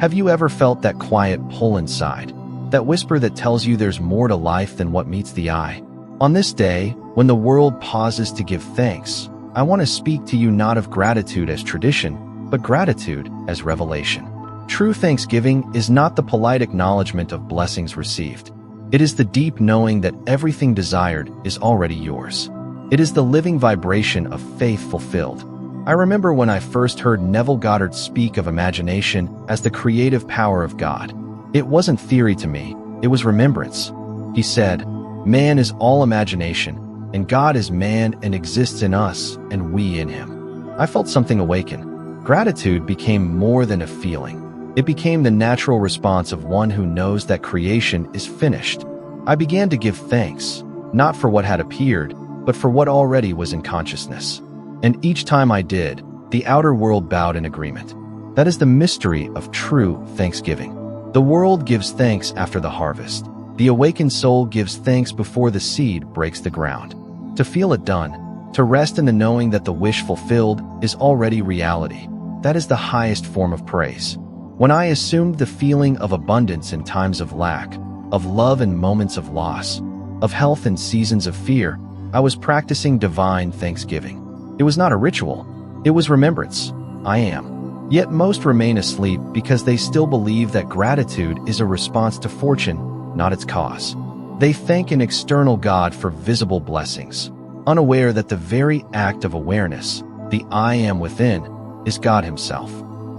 Have you ever felt that quiet pull inside? That whisper that tells you there's more to life than what meets the eye? On this day, when the world pauses to give thanks, I want to speak to you not of gratitude as tradition, but gratitude as revelation. True thanksgiving is not the polite acknowledgement of blessings received. It is the deep knowing that everything desired is already yours. It is the living vibration of faith fulfilled. I remember when I first heard Neville Goddard speak of imagination as the creative power of God. It wasn't theory to me, it was remembrance. He said, "Man is all imagination, and God is man and exists in us, and we in him." I felt something awaken. Gratitude became more than a feeling. It became the natural response of one who knows that creation is finished. I began to give thanks, not for what had appeared, but for what already was in consciousness. And each time I did, the outer world bowed in agreement. That is the mystery of true thanksgiving. The world gives thanks after the harvest. The awakened soul gives thanks before the seed breaks the ground. To feel it done, to rest in the knowing that the wish fulfilled is already reality, that is the highest form of praise. When I assumed the feeling of abundance in times of lack, of love in moments of loss, of health in seasons of fear, I was practicing divine thanksgiving. It was not a ritual, it was remembrance. I am. Yet most remain asleep because they still believe that gratitude is a response to fortune, not its cause. They thank an external God for visible blessings, unaware that the very act of awareness, the I am within, is God himself.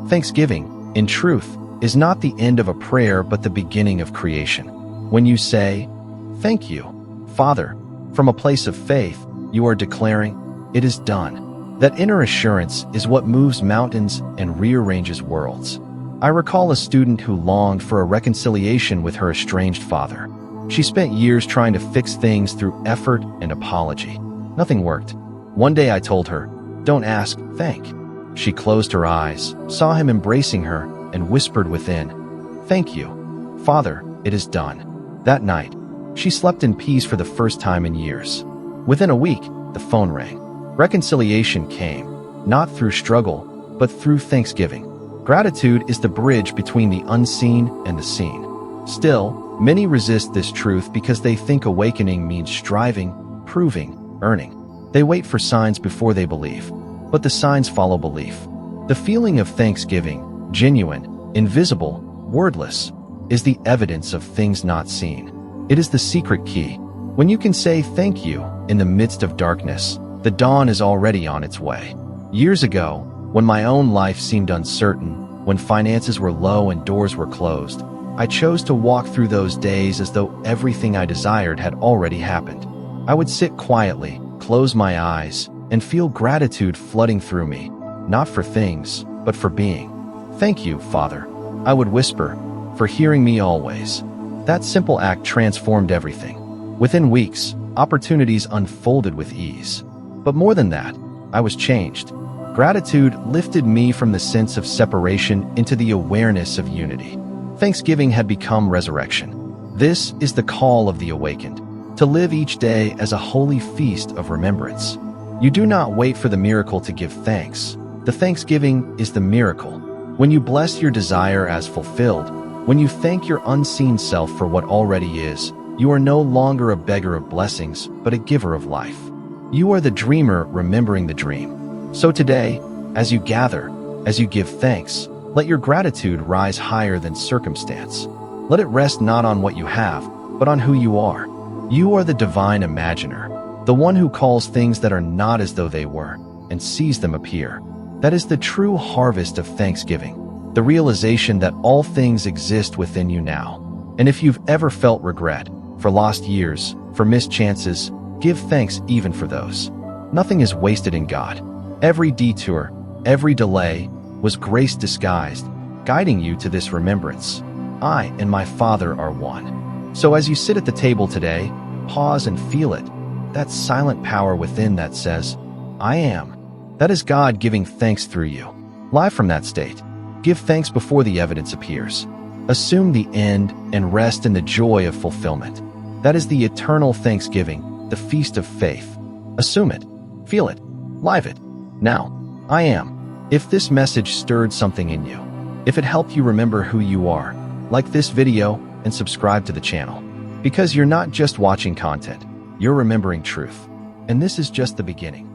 Thanksgiving, in truth, is not the end of a prayer but the beginning of creation. When you say, "Thank you, Father," from a place of faith, you are declaring, "It is done." That inner assurance is what moves mountains and rearranges worlds. I recall a student who longed for a reconciliation with her estranged father. She spent years trying to fix things through effort and apology. Nothing worked. One day I told her, "Don't ask, thank." She closed her eyes, saw him embracing her, and whispered within, "Thank you, Father, it is done." That night, she slept in peace for the first time in years. Within a week, the phone rang. Reconciliation came, not through struggle, but through thanksgiving. Gratitude is the bridge between the unseen and the seen. Still, many resist this truth because they think awakening means striving, proving, earning. They wait for signs before they believe, but the signs follow belief. The feeling of thanksgiving, genuine, invisible, wordless, is the evidence of things not seen. It is the secret key. When you can say thank you in the midst of darkness, the dawn is already on its way. Years ago, when my own life seemed uncertain, when finances were low and doors were closed, I chose to walk through those days as though everything I desired had already happened. I would sit quietly, close my eyes, and feel gratitude flooding through me, not for things, but for being. "Thank you, Father," I would whisper, "for hearing me always." That simple act transformed everything. Within weeks, opportunities unfolded with ease. But more than that, I was changed. Gratitude lifted me from the sense of separation into the awareness of unity. Thanksgiving had become resurrection. This is the call of the awakened, to live each day as a holy feast of remembrance. You do not wait for the miracle to give thanks. The thanksgiving is the miracle. When you bless your desire as fulfilled, when you thank your unseen self for what already is, you are no longer a beggar of blessings, but a giver of life. You are the dreamer remembering the dream. So today, as you gather, as you give thanks, let your gratitude rise higher than circumstance. Let it rest not on what you have, but on who you are. You are the divine imaginer, the one who calls things that are not as though they were, and sees them appear. That is the true harvest of thanksgiving, the realization that all things exist within you now. And if you've ever felt regret, for lost years, for missed chances, give thanks even for those. Nothing is wasted in God. Every detour, every delay, was grace disguised, guiding you to this remembrance. I and my Father are one. So as you sit at the table today, pause and feel it, that silent power within that says, "I am." That is God giving thanks through you. Live from that state, give thanks before the evidence appears. Assume the end and rest in the joy of fulfillment. That is the eternal thanksgiving, the feast of faith. Assume it, feel it, live it. Now, I am. If this message stirred something in you, If it helped you remember who you are, like this video and subscribe to the channel. Because you're not just watching content, you're remembering truth. And this is just the beginning.